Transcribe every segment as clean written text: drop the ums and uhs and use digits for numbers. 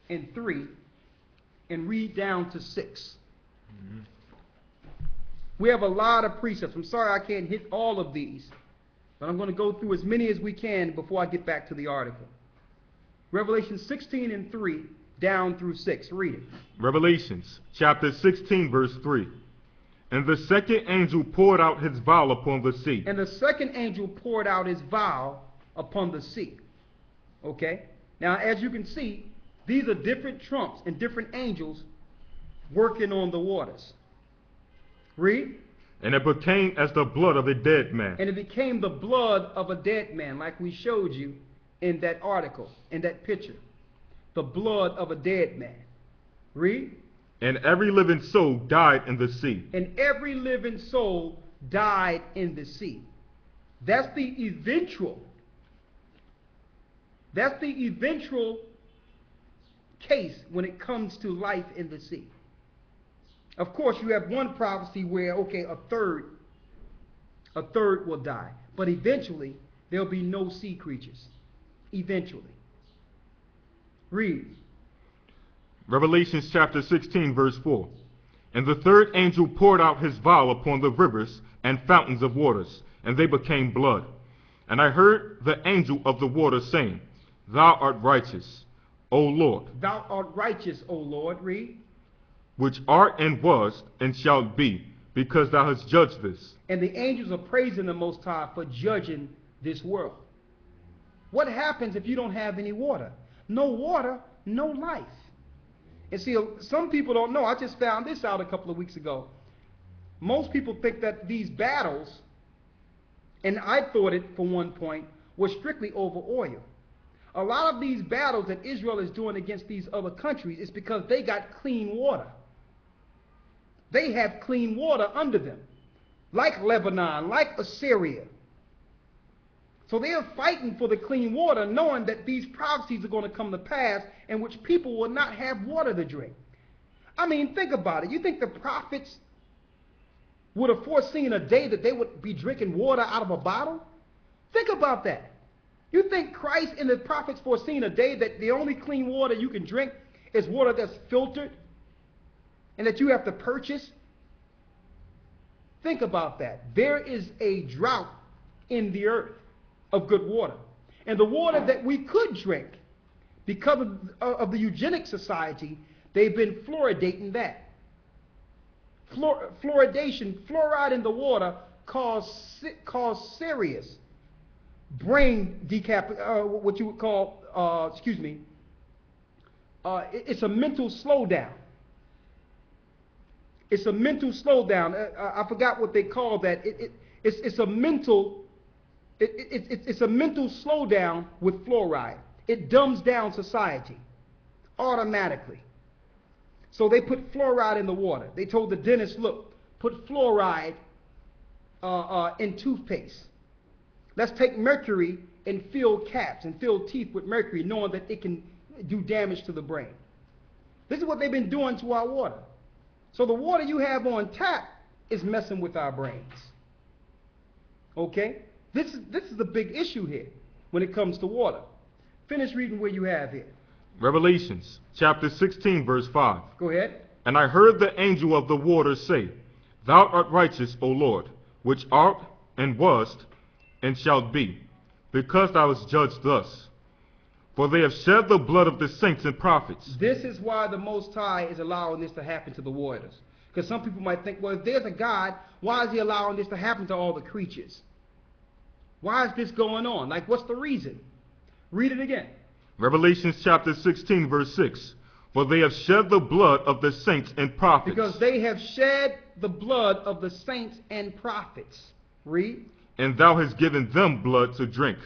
and 3 and read down to 6. Mm-hmm. We have a lot of precepts. I'm sorry I can't hit all of these, but I'm going to go through as many as we can before I get back to the article. Revelation 16 and 3 down through 6. Read it. Revelations chapter 16 verse 3. And the second angel poured out his vial upon the sea. And the second angel poured out his vial upon the sea. Okay? Now, as you can see, these are different trumps and different angels working on the waters. Read. And it became as the blood of a dead man. And it became the blood of a dead man, like we showed you in that article, in that picture. The blood of a dead man. Read. And every living soul died in the sea. And every living soul died in the sea. That's the eventual. That's the eventual case when it comes to life in the sea. Of course, you have one prophecy where, okay, a third will die. But eventually, there'll be no sea creatures. Eventually. Read. Revelations chapter 16 verse 4. And the third angel poured out his vial upon the rivers and fountains of waters, and they became blood. And I heard the angel of the water saying, Thou art righteous, O Lord. Thou art righteous, O Lord. Read. Which art and was and shalt be, because thou hast judged this. And the angels are praising the Most High for judging this world. What happens if you don't have any water? No water, no life. And see, some people don't know. I just found this out a couple of weeks ago. Most people think that these battles, and I thought it for one point, were strictly over oil. A lot of these battles that Israel is doing against these other countries is because they got clean water. They have clean water under them, like Lebanon, like Assyria. So they are fighting for the clean water, knowing that these prophecies are going to come to pass in which people will not have water to drink. I mean, think about it. You think the prophets would have foreseen a day that they would be drinking water out of a bottle? Think about that. You think Christ and the prophets foreseen a day that the only clean water you can drink is water that's filtered and that you have to purchase? Think about that. There is a drought in the earth of good water. And the water that we could drink, because of the eugenic society, they've been fluoridating that. Fluoridation, fluoride in the water, cause serious brain what you would call, it's a mental slowdown. It's a mental slowdown. I forgot what they call that. It's a mental slowdown with fluoride. It dumbs down society automatically. So they put fluoride in the water. They told the dentist, look, put fluoride in toothpaste. Let's take mercury and fill caps and fill teeth with mercury, knowing that it can do damage to the brain. This is what they've been doing to our water. So the water you have on tap is messing with our brains. Okay? This is the big issue here when it comes to water. Finish reading where you have here. Revelations chapter 16 verse 5. Go ahead. And I heard the angel of the waters say, Thou art righteous, O Lord, which art and wast and shalt be, because thou hast judged thus. For they have shed the blood of the saints and prophets. This is why the Most High is allowing this to happen to the waters. Because some people might think, well, if there's a God, why is he allowing this to happen to all the creatures? Why is this going on? Like, what's the reason? Read it again. Revelations chapter 16 verse 6. For they have shed the blood of the saints and prophets. Because they have shed the blood of the saints and prophets. Read. And thou hast given them blood to drink,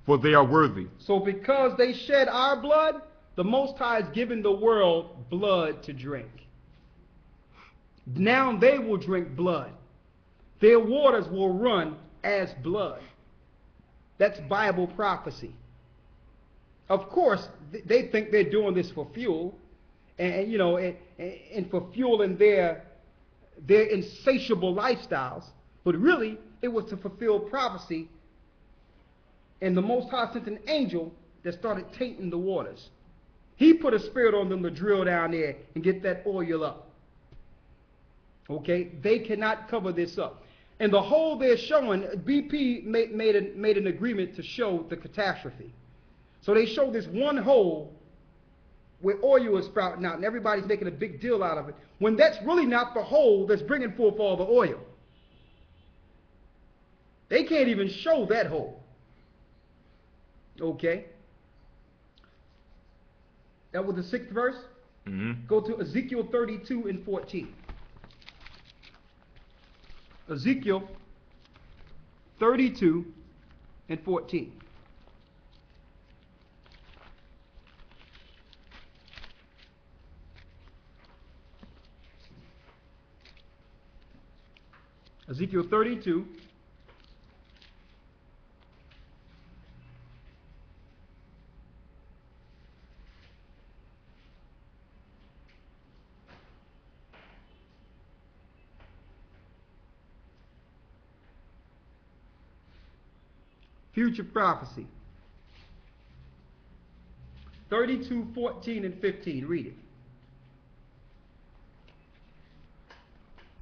for they are worthy. So because they shed our blood, the Most High has given the world blood to drink. Now they will drink blood. Their waters will run as blood. That's Bible prophecy. Of course, they think they're doing this for fuel, and for fueling their insatiable lifestyles. But really, it was to fulfill prophecy. And the Most High sent an angel that started tainting the waters. He put a spirit on them to drill down there and get that oil up. Okay? They cannot cover this up. And the hole they're showing, BP made an agreement to show the catastrophe. So they show this one hole where oil is sprouting out, and everybody's making a big deal out of it, when that's really not the hole that's bringing forth all the oil. They can't even show that hole. Okay? That was the 6th verse. Go to Ezekiel 32 and 14. Ezekiel 32 and 14. Ezekiel 32. Future prophecy. 32, 14, and 15. Read it.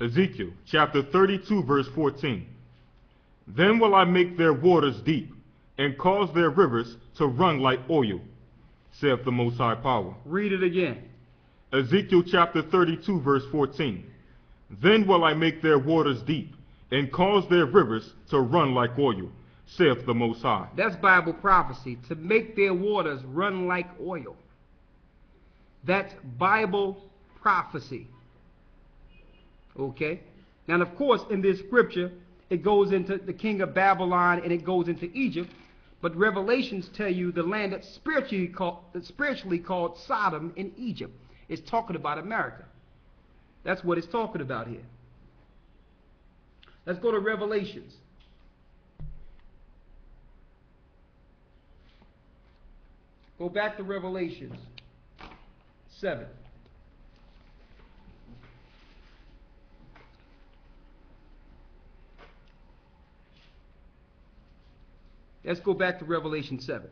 Ezekiel chapter 32, verse 14. Then will I make their waters deep, and cause their rivers to run like oil, saith the Most High Power. Read it again. Ezekiel chapter 32, verse 14. Then will I make their waters deep, and cause their rivers to run like oil, saith the Most High. That's Bible prophecy, to make their waters run like oil. That's Bible prophecy. Okay? Now, of course, in this scripture, it goes into the king of Babylon and it goes into Egypt, but Revelations tell you the land that's spiritually called Sodom in Egypt. It's talking about America. That's what it's talking about here. Let's go to Revelations. Go back to Revelations 7. Let's go back to Revelation 7.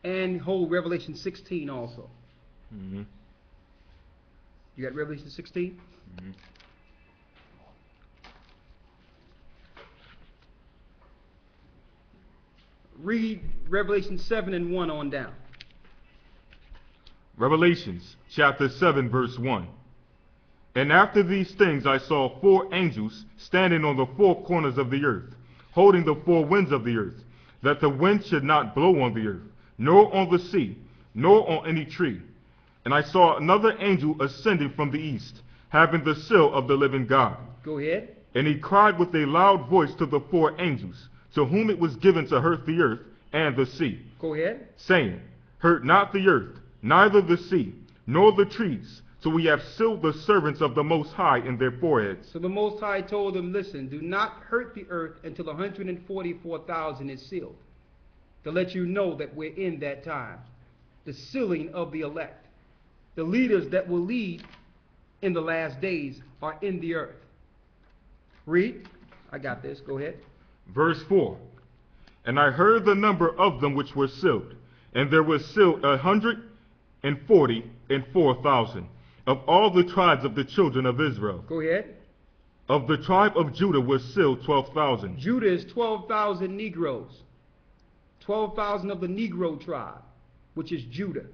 And hold Revelation 16 also. You got Revelation 16? Read Revelation 7 and 1 on down. Revelations chapter 7, verse 1. And after these things I saw 4 angels standing on the 4 corners of the earth, holding the 4 winds of the earth, that the wind should not blow on the earth, nor on the sea, nor on any tree. And I saw another angel ascending from the east, having the seal of the living God. Go ahead. And he cried with a loud voice to the 4 angels, to whom it was given to hurt the earth and the sea. Go ahead. Saying, hurt not the earth, neither the sea, nor the trees, till we have sealed the servants of the Most High in their foreheads. So the Most High told them, listen, do not hurt the earth until 144,000 is sealed. To let you know that we're in that time. The sealing of the elect. The leaders that will lead in the last days are in the earth. Read. I got this. Go ahead. Verse 4. And I heard the number of them which were sealed, and there was sealed 144,000 of all the tribes of the children of Israel. Go ahead. Of the tribe of Judah was sealed 12,000. Judah is 12,000 Negroes. 12,000 of the Negro tribe, which is Judah.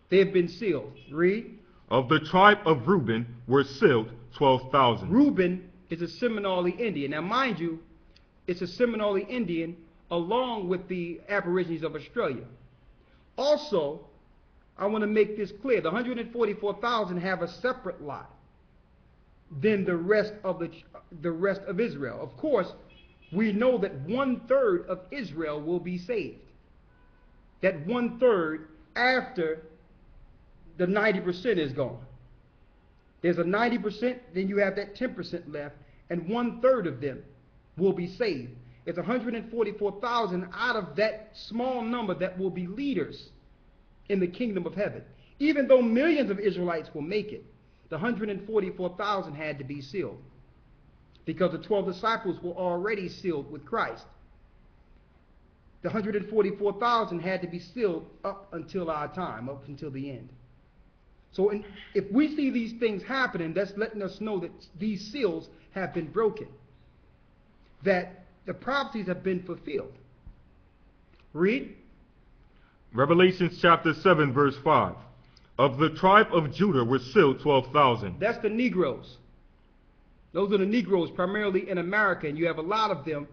They have been sealed. Read. Of the tribe of Reuben were sealed 12,000. Reuben is a Seminole Indian. Now, mind you, it's a Seminole Indian along with the Aborigines of Australia. Also, I want to make this clear. The 144,000 have a separate lot than the rest of Israel. Of course, we know that 1/3 of Israel will be saved. That 1/3 after the 90% is gone. There's a 90%, then you have that 10% left, and 1/3 of them will be saved. It's 144,000 out of that small number that will be leaders in the kingdom of heaven. Even though millions of Israelites will make it, the 144,000 had to be sealed. because the 12 disciples were already sealed with Christ. The 144,000 had to be sealed up until our time, up until the end. So if we see these things happening, that's letting us know that these seals have been broken, that the prophecies have been fulfilled. Read. Revelation chapter 7, verse 5. Of the tribe of Judah were sealed 12,000. That's the Negroes. Those are the Negroes primarily in America, and you have a lot of them